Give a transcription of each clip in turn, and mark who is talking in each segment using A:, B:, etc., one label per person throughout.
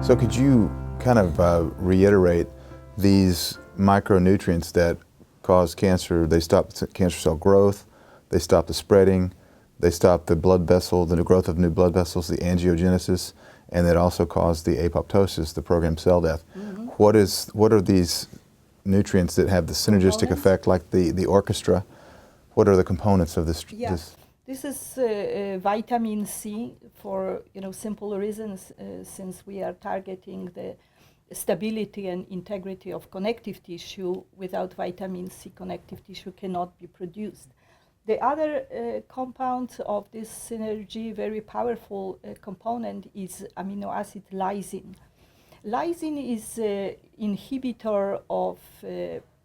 A: So could you kind of reiterate these micronutrients that cause cancer? They stop cancer cell growth, they stop the spreading, they stop the blood vessel, the new growth of new blood vessels, the angiogenesis, and that also cause the apoptosis, the programmed cell death. Mm-hmm. What are these nutrients that have the synergistic effect, like the orchestra? What are the components of this?
B: Yeah. This is vitamin C for simple reasons, since we are targeting the stability and integrity of connective tissue. Without vitamin C, connective tissue cannot be produced. The other compound of this synergy, very powerful component, is amino acid lysine. Lysine is an inhibitor of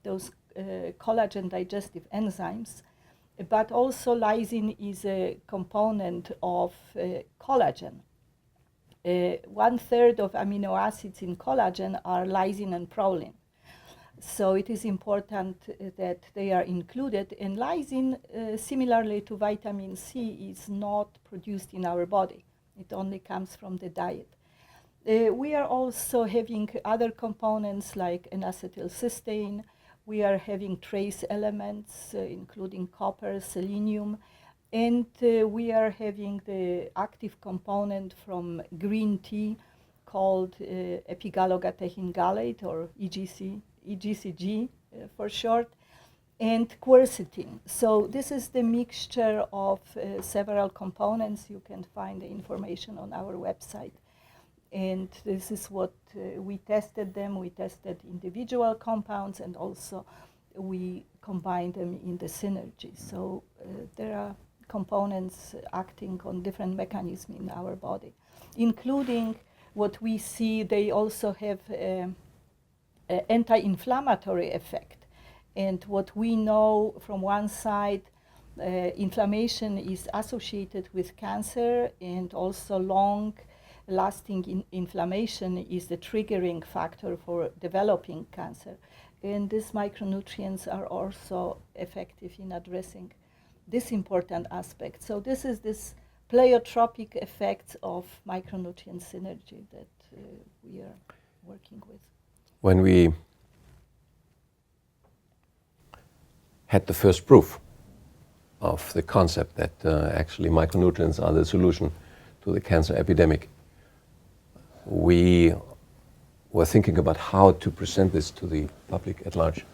B: those collagen digestive enzymes, but also lysine is a component of collagen. 1/3 of amino acids in collagen are lysine and proline. So it is important that they are included. And lysine, similarly to vitamin C, is not produced in our body. It only comes from the diet. We are also having other components like N-acetylcysteine. We are having trace elements, including copper, selenium, and we are having the active component from green tea called epigallocatechin gallate, or EGCG for short, and quercetin. So this is the mixture of several components. You can find the information on our website. And this is what we tested them. We tested individual compounds, and also we combined them in the synergy. So there are components acting on different mechanisms in our body, including what we see. They also have an anti-inflammatory effect. And what we know from one side, inflammation is associated with cancer, and also long-lasting inflammation is the triggering factor for developing cancer. And these micronutrients are also effective in addressing this important aspect. So this is this pleiotropic effect of micronutrient synergy that we are working with.
C: When we had the first proof of the concept that actually micronutrients are the solution to the cancer epidemic, we were thinking about how to present this to the public at large.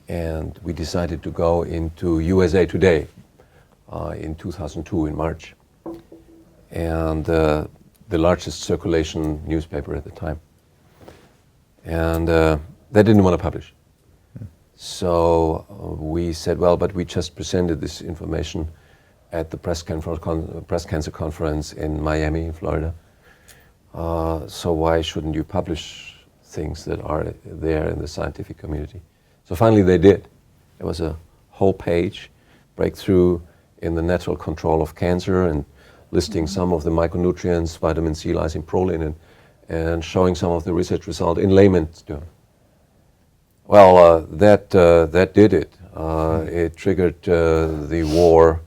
C: And we decided to go into USA Today in 2002 in March, and the largest circulation newspaper at the time. And they didn't want to publish. So we said, well, but we just presented this information at the breast cancer conference in Miami, in Florida. So why shouldn't you publish things that are there in the scientific community? So finally they did. There was a whole page, breakthrough in the natural control of cancer, and listing some of the micronutrients, vitamin C, lysine, proline, and showing some of the research result in layman's terms. Well, that did it. It triggered the war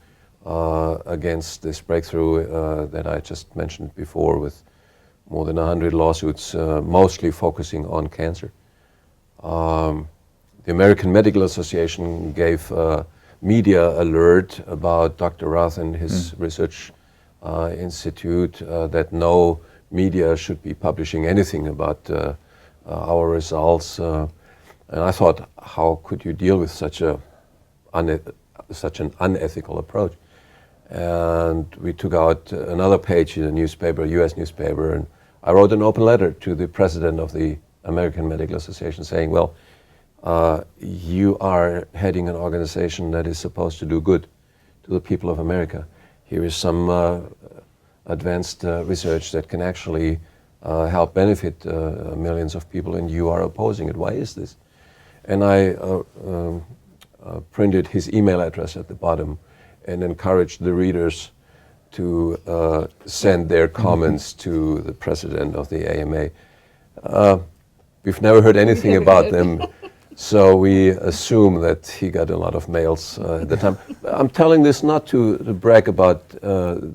C: against this breakthrough that I just mentioned before, with more than 100 lawsuits, mostly focusing on cancer. The American Medical Association gave media alert about Dr. Rath and his research institute that no media should be publishing anything about our results. And I thought, how could you deal with such an unethical approach? And we took out another page in a newspaper, a US newspaper, and I wrote an open letter to the president of the American Medical Association saying, well, you are heading an organization that is supposed to do good to the people of America. Here is some advanced research that can actually help benefit millions of people, and you are opposing it. Why is this? And I printed his email address at the bottom and encouraged the readers to send their comments to the president of the AMA. We've never heard anything about them, so we assume that he got a lot of mails at the time. I'm telling this not to brag about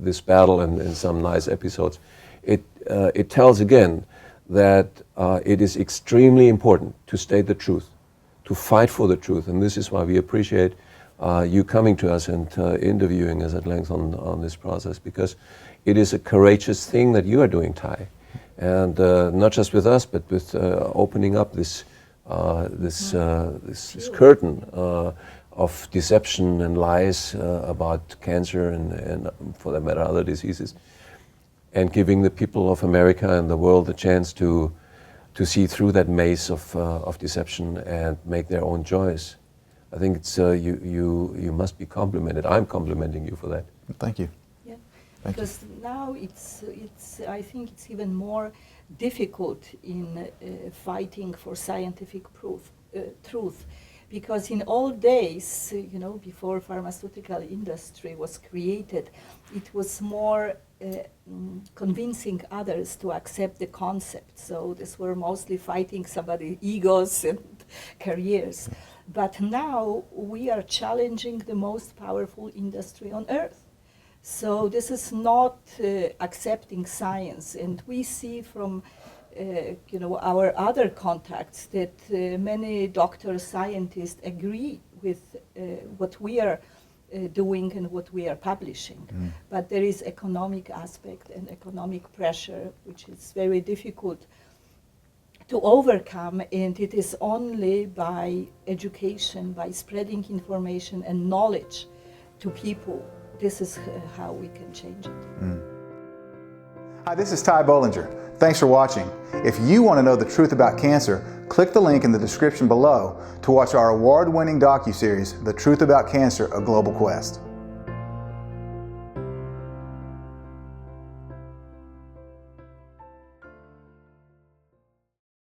C: this battle and some nice episodes. It tells again that it is extremely important to state the truth, to fight for the truth, and this is why we appreciate you coming to us and interviewing us at length on this process, because it is a courageous thing that you are doing, Ty, and not just with us, but with opening up this curtain of deception and lies about cancer and for that matter other diseases, and giving the people of America and the world a chance to see through that maze of deception and make their own choice. I think it's you must be complimented. I'm complimenting you for that.
A: Thank you.
B: Yeah,
A: Thank
B: because now it's I think it's even more difficult in fighting for scientific truth, because in old days, before pharmaceutical industry was created, it was more convincing others to accept the concept. So this were mostly fighting somebody's egos and careers. But now we are challenging the most powerful industry on earth. So this is not accepting science, and we see from our other contacts that many doctors, scientists agree with what we are doing and what we are publishing. But there is economic aspect and economic pressure, which is very difficult to overcome, and it is only by education, by spreading information and knowledge to people. This is how we can change it.
A: Hi, this is Ty Bollinger. Thanks for watching. If you want to know the truth about cancer, click the link in the description below to watch our award-winning docu-series, The Truth About Cancer, A Global Quest.